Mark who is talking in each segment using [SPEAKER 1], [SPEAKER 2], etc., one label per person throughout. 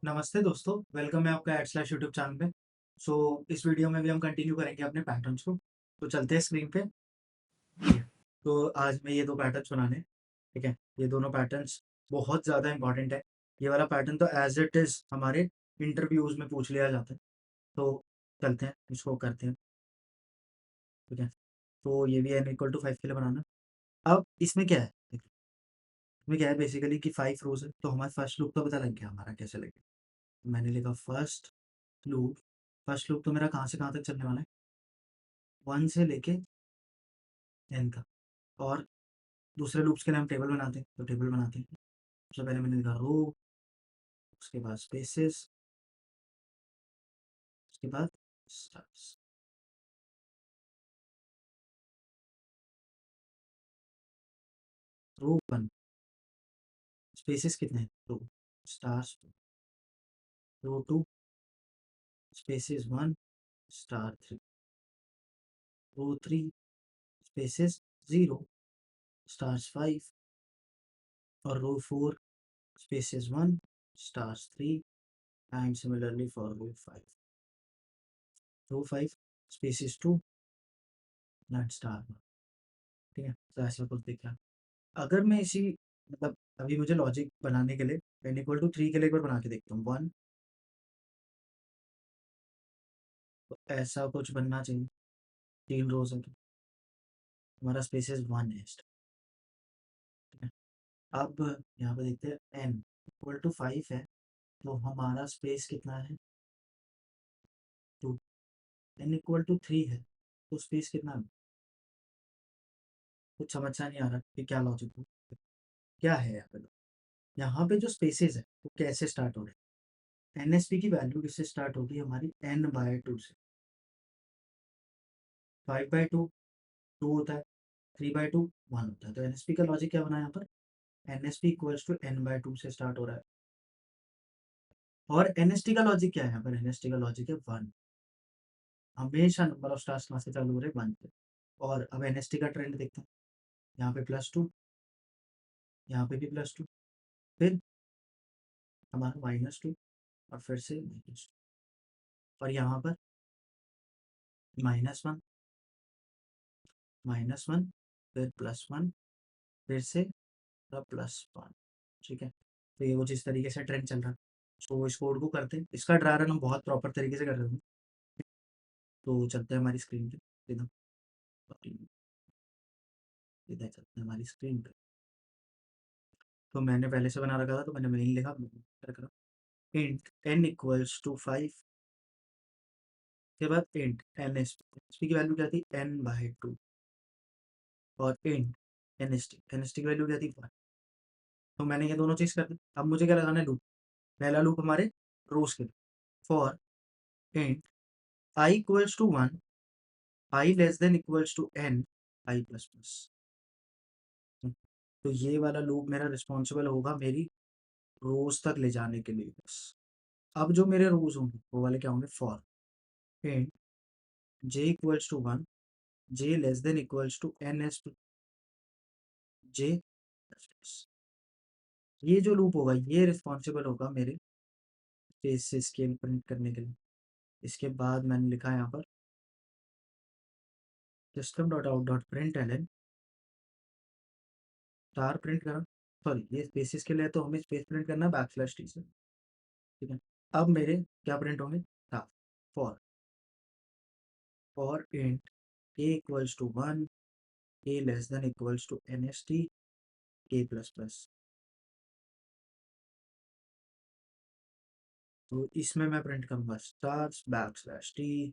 [SPEAKER 1] नमस्ते दोस्तों, वेलकम है आपका @ यूट्यूब चैनल पे। इस वीडियो में भी हम कंटिन्यू करेंगे अपने पैटर्न्स को। तो चलते हैं स्क्रीन पे। तो आज मैं ये 2 पैटर्न्स बनाने हैं, ठीक है? ये दोनों पैटर्न्स बहुत ज़्यादा इम्पोर्टेंट है। ये वाला पैटर्न तो एज़ इट इज़ हमारे इंटरव्यूज़ में पूछ लिया जाता है। तो चलते हैं, इसको करते हैं, ठीक है? तो ये भी n = 5 के लिए बनाना है। अब इसमें क्या है, देखिए, इसमें क्या है बेसिकली कि 5 रोज़ है, तो हमारा फर्स्ट लूप तो पता लग गया हमारा कैसे लगेगा। मैंने लिखा लूप फर्स्ट लूप तो मेरा कहाँ से कहाँ तक चलने वाला है, 1 से लेके n का। और दूसरे लूप्स के लिए हम टेबल बनाते हैं, तो टेबल बनाते हैं। सबसे पहले मैंने लिखा रो, उसके बाद स्पेसेस, उसके बाद स्टार्स। रो 1, स्पेसेस कितने हैं 2, stars 2, row 2, spaces 1, star 3, row 3, spaces 0, stars 5, और row 4, spaces 1, stars 3, and similarly for row 5। Row 5, spaces 2 and star 1, ठीक है? तो ऐसा कुछ दिख रहा है। अगर मैं इसी मतलब अभी मुझे लॉजिक बनाने के लिए n = 3 के लिए एक बार बना के देखता हूँ। 1, तो ऐसा कुछ बनना चाहिए। 3 रोज़ है तो हमारा स्पेसेस 1 है इस टाइम, ठीक है? अब यहाँ पे देखते हैं n = 5 है, तो हमारा स्पेस कितना है 2। n = 3 है, तो स्पेस कितना है? कुछ समझ सा नहीं आ रहा कि क्या लॉजिक है, क्या है यहाँ पे? यहाँ पे जो स्पेसेस है वो कैसे स्टार्ट हो रहे हैं? एनएसपी की वैल्यू किससे स्टार्ट होगी हमारी n/2 से। 5/2 2 होता है, 3/2 1 होता है। तो एनएसपी का लॉजिक क्या बना है यहाँ पर? NSP = n/2 से स्टार्ट हो रहा है। और एनएसटी का लॉजिक क्या है यहाँ पर? एनएसटी का लॉजिक है 1। हमेशा नंबर ऑफ स्टार्स कहाँ से चालू हो रहे हैं? 1 पे। और अब एनएसटी का ट्रेंड देखते हैं। यहाँ पे +2, यहाँ पे भी +2, फिर हमारा -2, और फिर से -2, और यहाँ पर -1, -1, फिर +1, फिर से +1, ठीक है? तो ये कुछ इस तरीके से ट्रेंड चल रहा है। तो इस कोड को करते हैं। इसका ड्राई रन हम बहुत प्रॉपर तरीके से कर रहे हैं। तो चलते हैं हमारी स्क्रीन पे, सीधा सीधा चलते हैं हमारी स्क्रीन पे। तो मैंने पहले से बना रखा था, तो मैंने मेन लिखा, क्या करा, इंट n = 5 के बाद इंट एनएसपी की वैल्यू क्या थी? n/2, और इंट एनएसटी की वैल्यू क्या थी? 1। तो मैंने ये दोनों चीज़ कर दी। अब मुझे क्या लगाना है? लूप। पहला लूप हमारे रोज के लिए, for int i = 1, i <= n, i++। तो ये वाला लूप मेरा रिस्पॉन्सिबल होगा मेरी रोज तक ले जाने के लिए बस। अब जो मेरे रोज होंगे वो वाले क्या होंगे? For int j = 1, j <= n j++। ये जो लूप होगा ये रिस्पॉन्सिबल होगा मेरे स्पेस से स्केल प्रिंट करने के लिए। इसके बाद मैंने लिखा है यहाँ पर system.out.println स्टार प्रिंट करा। सॉरी, ये स्पेसिस के लिए तो हमें स्पेस प्रिंट करना है \t से, ठीक है? अब मेरे क्या प्रिंट होंगे? Star for int a = 1, a <= nst, k++। तो इसमें मैं प्रिंट करूँगा स्टार्स \t।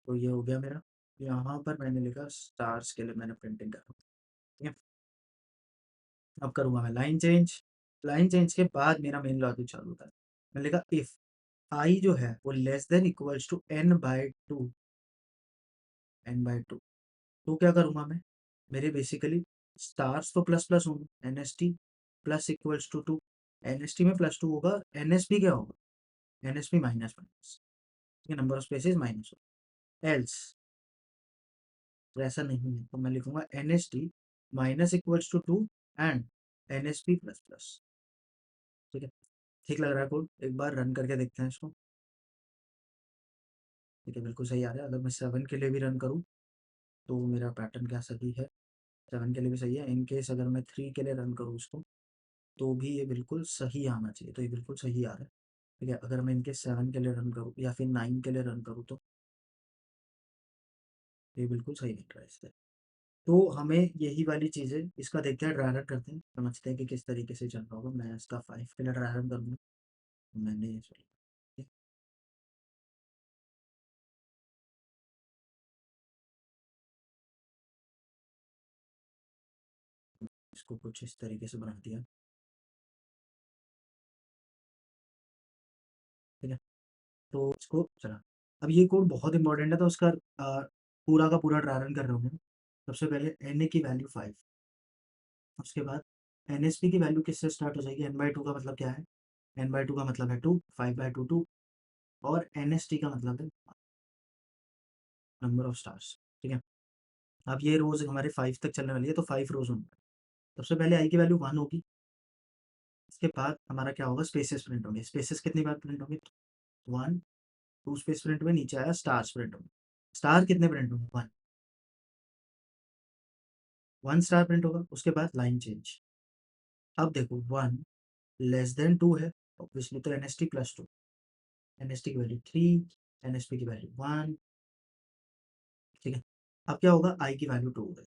[SPEAKER 1] तो ये हो गया मेरा। यहाँ पर मैंने लिखा स्टार्स के लिए मैंने प्रिंटिंग करा, ठीक है? अब करूँगा मैं लाइन चेंज। लाइन चेंज के बाद मेरा मेन लॉजिक चालू होता है। मैंने लिखा इफ आई जो है वो <= n/2। तो क्या करूँगा मैं? मेरे बेसिकली स्टार्स तो प्लस प्लस होंगे, NST plus equals to 2। NST में +2 होगा, एनएसपी क्या होगा? एनएसपी माइनस माइनस, ठीक है? नंबर ऑफ स्पेसेस माइनस हो। एल्स तो ऐसा नहीं है, तो मैं लिखूंगा एनएसटी -= 2 एंड एनएसपी ++, ठीक है? ठीक लग रहा है कोड? एक बार रन करके देखते हैं इसको। ठीक है, बिल्कुल सही आ रहा है। अगर मैं 7 के लिए भी रन करूँ तो मेरा पैटर्न क्या सही है? 7 के लिए भी सही है। इन केस अगर मैं 3 के लिए रन करूँ इसको, तो भी ये बिल्कुल सही आना चाहिए। तो ये बिल्कुल सही आ रहा है। ठीक है, अगर मैं इनके 7 के लिए रन करूँ या फिर 9 के लिए रन करूँ तो ये बिल्कुल सही लग रहा है इससे। तो हमें यही वाली चीज़ें इसका देखते हैं, ट्राई रन करते हैं, समझते हैं कि किस तरीके से चल रहा होगा। मैं इसका 5 के लिए ट्राई रन करूँगा। मैंने इसको कुछ इस तरीके से बना दिया। ठीक है, तो इसको चला। अब ये कोड बहुत इंपॉर्टेंट है, तो उसका पूरा का पूरा ट्राई रन कर रहा हूँ मैं। सबसे पहले एन ए की वैल्यू 5, उसके बाद एन एस पी की वैल्यू किससे स्टार्ट हो जाएगी? एन बाई टू का मतलब क्या है? एन बाई टू का मतलब है 2, 5 बाई टू 2, और एन एस टी का मतलब है नंबर ऑफ स्टार्स। ठीक है, अब ये रोज हमारे 5 तक चलने वाली है, तो 5 रोज होंगे। सबसे पहले आई की वैल्यू 1 होगी। इसके बाद हमारा क्या होगा? स्पेसेस प्रिंट होंगे। स्पेसेस कितनी बार प्रिंट होंगे? 1, 2 स्पेस प्रिंट में, नीचे आया स्टार्स प्रिंट होंगे। स्टार कितने प्रिंट होंगे? 1, 1 स्टार प्रिंट होगा। उसके बाद लाइन चेंज। अब देखो 1 लेस देन 2 है, ऑब्वियसली, तो N S T plus 2, N S T की वैल्यू 3, एन एस पी की वैल्यू 1। ठीक है, अब क्या होगा? आई की वैल्यू 2 है।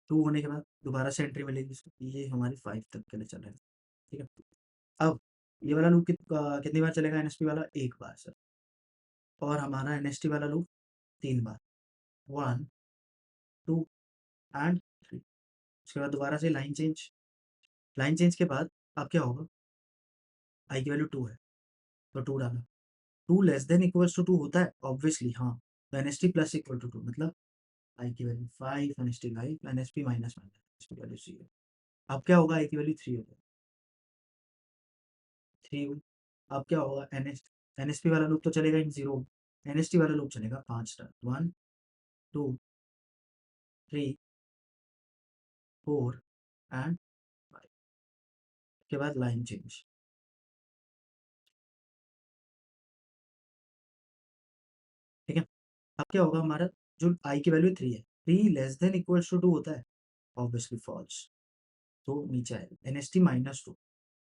[SPEAKER 1] 2 होने के बाद दोबारा से एंट्री मिलेगी इसको। ये हमारी 5 तक के लिए चलेगा। ठीक है, अब ये वाला लूप कितनी बार चलेगा? एन एस पी वाला एक बार सर। और हमारा एन एस टी वाला लूप 3 बार, 1, 2 एंड 3। उसके बाद दोबारा से लाइन चेंज। लाइन चेंज के बाद अब क्या होगा? आई की वैल्यू 2 है, तो 2 डाला। 2 लेस देन इक्वल्स टू 2 होता है, ऑब्वियसली, हाँ। तो N S T plus equal to 2 मतलब आई की value 5, N S T 5, N S P minus 1, N S P value 0। अब क्या होगा? आई की वैल्यू 3 हो जाएगी, 3 हुई। अब क्या होगा? एन एस पी वाला लूप तो चलेगा इन 0, एन एस टी वाला लूप चलेगा 5 टाइम, 1, 2, 3, 4 एंड 5 के बाद लाइन चेंज। ठीक है, अब क्या होगा? हमारा जो आई की वैल्यू 3 है, 3 लेस देन इक्वल्स टू 2 होता है, ऑब्वियसली फॉल्स। तो नीचे आएगा N S T minus 2,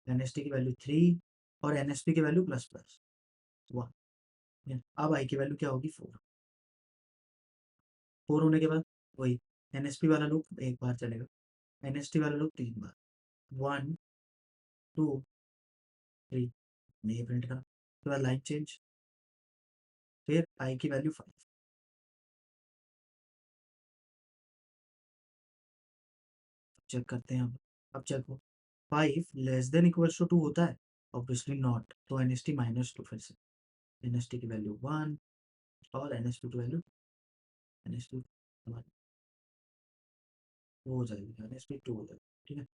[SPEAKER 1] N S T की वैल्यू 3 और एन एस पी की वैल्यू प्लस प्लस 1। अब आई की वैल्यू क्या होगी? 4। 4 होने के बाद वही एन एस पी वाला लूप एक बार चलेगा, एन एस टी वाला लूप 3 बार, 1, 2, 3, ये प्रिंट करा। उसके बाद लाइन चेंज, फिर आई की वैल्यू 5। चेक करते हैं अब चेक हो। 5 लेस देन इक्वल्स टू 2 होता है, ऑब्वियसली नॉट, तो एन एस टी माइनस 2 फिर से। एन एस टी की वैल्यू 1 और एन एस पी की वैल्यू, एन एस पी वो हो जाएगी, एन एस पी 2 हो जाएगी। ठीक है,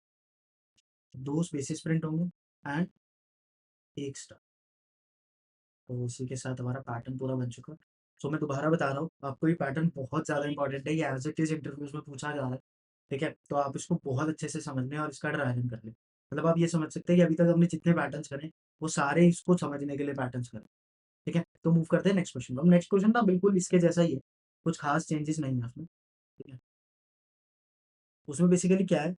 [SPEAKER 1] दो स्पेसिस प्रिंट होंगे एंड एक स्टार। तो इसी के साथ हमारा पैटर्न पूरा बन चुका है। सो मैं दोबारा बता रहा हूँ आपको, ये पैटर्न बहुत ज़्यादा इंपॉर्टेंट है, ये एज इट इज इंटरव्यूज में पूछा जा रहा है। ठीक है, तो आप इसको बहुत अच्छे से समझ लें और इसका ट्रायल कर लें। मतलब आप ये समझ सकते हैं कि अभी तक हमने जितने पैटर्न्स करे वो सारे इसको समझने के लिए पैटर्न्स करें। ठीक है, तो मूव करते हैं नेक्स्ट क्वेश्चन। अब नेक्स्ट क्वेश्चन ना बिल्कुल इसके जैसा ही है, कुछ खास चेंजेस नहीं है उसमें। ठीक है, उसमें बेसिकली क्या है?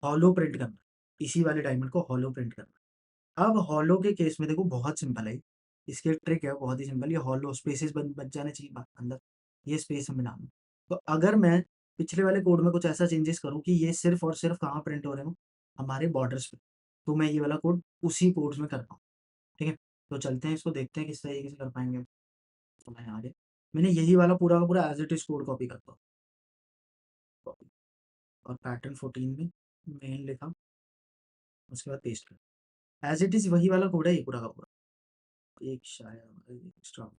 [SPEAKER 1] हॉलो प्रिंट करना, इसी वाले डायमंड को हॉलो प्रिंट करना। अब हॉलो के केस में देखो बहुत सिंपल है, इसकी एक ट्रिक है बहुत ही सिंपल। ये हॉलो स्पेसेस बच जाने चाहिए अंदर, ये स्पेस हमें डालना। तो अगर मैं पिछले वाले कोड में कुछ ऐसा चेंजेस करूँ कि ये सिर्फ और सिर्फ कहाँ प्रिंट हो रहे हो? हमारे बॉर्डर्स पे, तो मैं ये वाला कोड उसी कोड्स में कर पाऊँ। ठीक है, तो चलते हैं इसको देखते हैं किस तरीके से कर पाएंगे। तो मैं आगे मैंने यही वाला पूरा का पूरा as it is code copy करता हूँ, कॉपी, और पैटर्न 14 में मेन लिखा, उसके बाद पेस्ट कर। एज इट इज वही वाला कोड है ये पूरा का पूरा। एक शायद एक्स्ट्रा,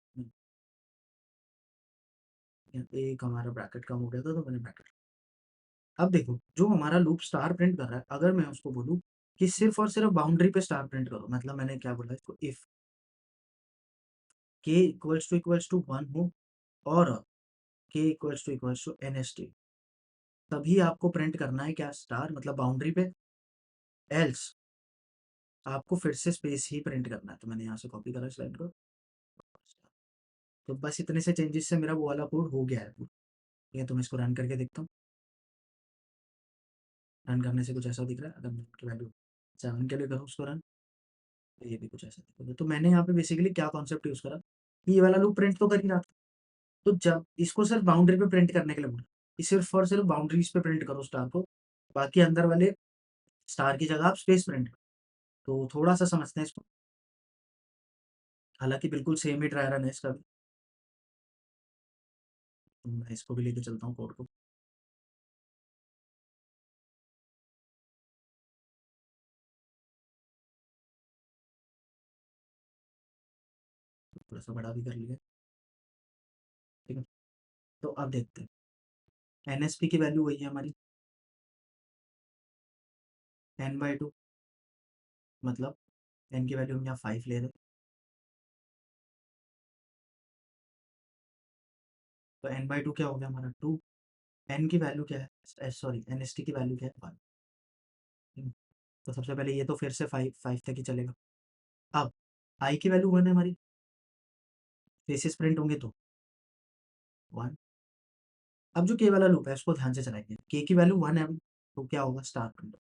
[SPEAKER 1] एक हमारा ब्रैकेट कम हो गया था तो मैंने ब्रैकेट। अब देखो जो हमारा लूप स्टार प्रिंट कर रहा है, अगर मैं उसको बोलूँ कि सिर्फ और सिर्फ बाउंड्री पे स्टार प्रिंट करो, मतलब मैंने क्या बोला इसको, इफ के इक्वल्स टू 1 हो और k equals to N S T, तभी आपको प्रिंट करना है क्या? स्टार, मतलब बाउंड्री पे। एल्स आपको फिर से स्पेस ही प्रिंट करना है। तो मैंने यहाँ से कॉपी करा इस लाइन को। तो बस इतने से चेंजेस से मेरा वो वाला कोड हो गया है। ठीक है, तो मैं इसको रन करके देखता हूँ। रन करने से कुछ ऐसा दिख रहा है। अगर मैं की वैल्यू 7 के लिए करूँ उसको रन, तो ये भी कुछ ऐसा दिखेगा। तो मैंने यहाँ पे बेसिकली क्या कॉन्सेप्ट यूज़ करा कि ये वाला लूप प्रिंट तो कर ही रहा था। तो जब इसको सिर्फ बाउंड्री पे प्रिंट करने के लिए बोला कि सिर्फ और सिर्फ बाउंड्रीज पे प्रिंट करो स्टार को, बाकी अंदर वाले स्टार की जगह आप स्पेस प्रिंट करो। तो थोड़ा सा समझते हैं इसको। हालांकि बिल्कुल सेम ही ट्राई रन है इसका भी। तो मैं इसको भी लेके चलता हूँ कोड को। थोड़ा सा बड़ा भी कर लिया। ठीक है, तो अब देखते हैं एनएसपी की वैल्यू वही है हमारी n/2। मतलब n की वैल्यू हम यहाँ 5 ले रहे हैं। तो n/2 क्या हो गया हमारा 2। n की वैल्यू क्या है, सॉरी एनएसटी की वैल्यू क्या है 1। तो सबसे पहले ये तो फिर से 5 तक ही चलेगा। अब आई की वैल्यू 1 है हमारी, फेसेस प्रिंट होंगे तो 1। अब जो के वाला लूप है उसको ध्यान से चलाएंगे। के की वैल्यू 1 है अभी, तो क्या होगा स्टार प्रिंट।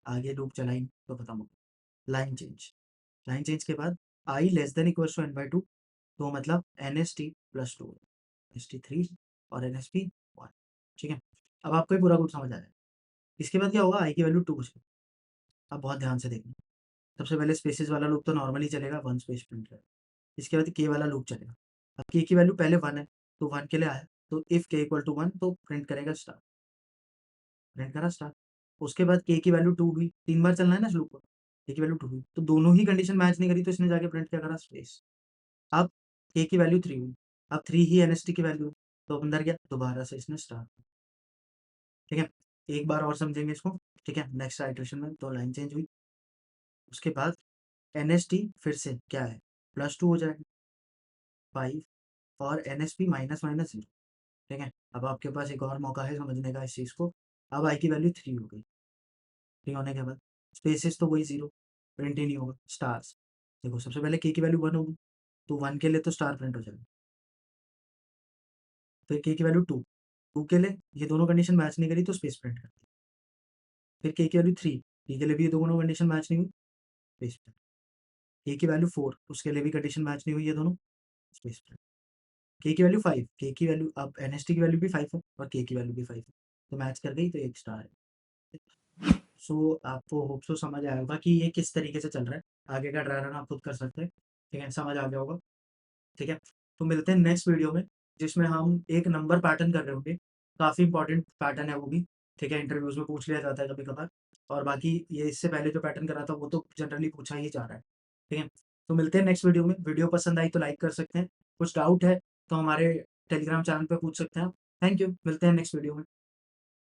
[SPEAKER 1] आगे लूप चलाएंगे तो खत्म होगा। Line change. लाइन चेंज के बाद i less than equal to n/2। तो मतलब NST+2, NST3 और NSP1। ठीक है, अब आपको ये पूरा कोड समझ आ जाएगा। इसके बाद क्या होगा, आई की वैल्यू 2 हो जाएगी। अब बहुत ध्यान से देखना। सबसे पहले स्पेसेस वाला लूप तो नॉर्मली चलेगा, 1 स्पेस प्रिंट करेगा। इसके बाद के वाला लूप चलेगा। अब के की वैल्यू पहले 1 है, तो 1 के लिए आया, तो इफ के इक्वल टू 1 तो प्रिंट करेगा स्टार। प्रिंट करा स्टार। उसके बाद के की वैल्यू 2 हुई, 3 बार चलना है ना इस लूप को। के की वैल्यू 2 हुई, तो दोनों ही कंडीशन मैच नहीं करी, तो इसने जाके प्रिंट क्या करा स्पेस। अब के की वैल्यू 3 हुई, अब 3 ही एनएसटी की वैल्यू, तो अंदर गया दोबारा से इसने स्टार। ठीक है, एक बार और समझेंगे इसको। ठीक है, नेक्स्ट आइट्रेशन में तो लाइन चेंज हुई। उसके बाद एनएसटी फिर से क्या है, +2 हो जाएगा 5, और एनएसपी -0। ठीक है, अब आपके पास एक और मौका है समझने का इस चीज़ को। अब आई की वैल्यू 3 हो गई। 3 होने के बाद स्पेसेस तो वही 0, प्रिंट ही नहीं होगा स्टार्स। देखो सबसे पहले के की वैल्यू 1 होगी, तो 1 के लिए तो स्टार प्रिंट हो जाएगा। फिर के की वैल्यू 2, 2 के लिए ये दोनों कंडीशन मैच नहीं करी तो स्पेस प्रिंट कर दी। फिर के की वैल्यू 3, 3 के लिए भी ये दोनों कंडीशन मैच नहीं हुई, स्पेस प्रिंट। के की वैल्यू 4, उसके लिए भी कंडीशन मैच नहीं हुई ये दोनों, स्पेस प्रिंट। के की वैल्यू 5, के की वैल्यू अब एनएसटी की वैल्यू भी 5 है और के की वैल्यू भी 5 है, तो मैच कर गई तो एक स्टार है। सो आपको होप सो समझ आया होगा कि ये किस तरीके से चल रहा है। आगे का ड्राई रन आप खुद कर सकते हैं। ठीक है, समझ आ गया होगा। ठीक है, तो मिलते हैं नेक्स्ट वीडियो में, जिसमें हम एक नंबर पैटर्न कर रहे होंगे। काफ़ी इंपॉर्टेंट पैटर्न है वो भी। ठीक है, इंटरव्यूज में पूछ लिया जाता है कभी कभार। और बाकी ये इससे पहले जो पैटर्न करा था वो तो जनरली पूछा ही जा रहा है। ठीक है, तो मिलते हैं नेक्स्ट वीडियो में। वीडियो पसंद आई तो लाइक कर सकते हैं। कुछ डाउट है तो हमारे टेलीग्राम चैनल पे पूछ सकते हैं आप। थैंक यू, मिलते हैं नेक्स्ट वीडियो में।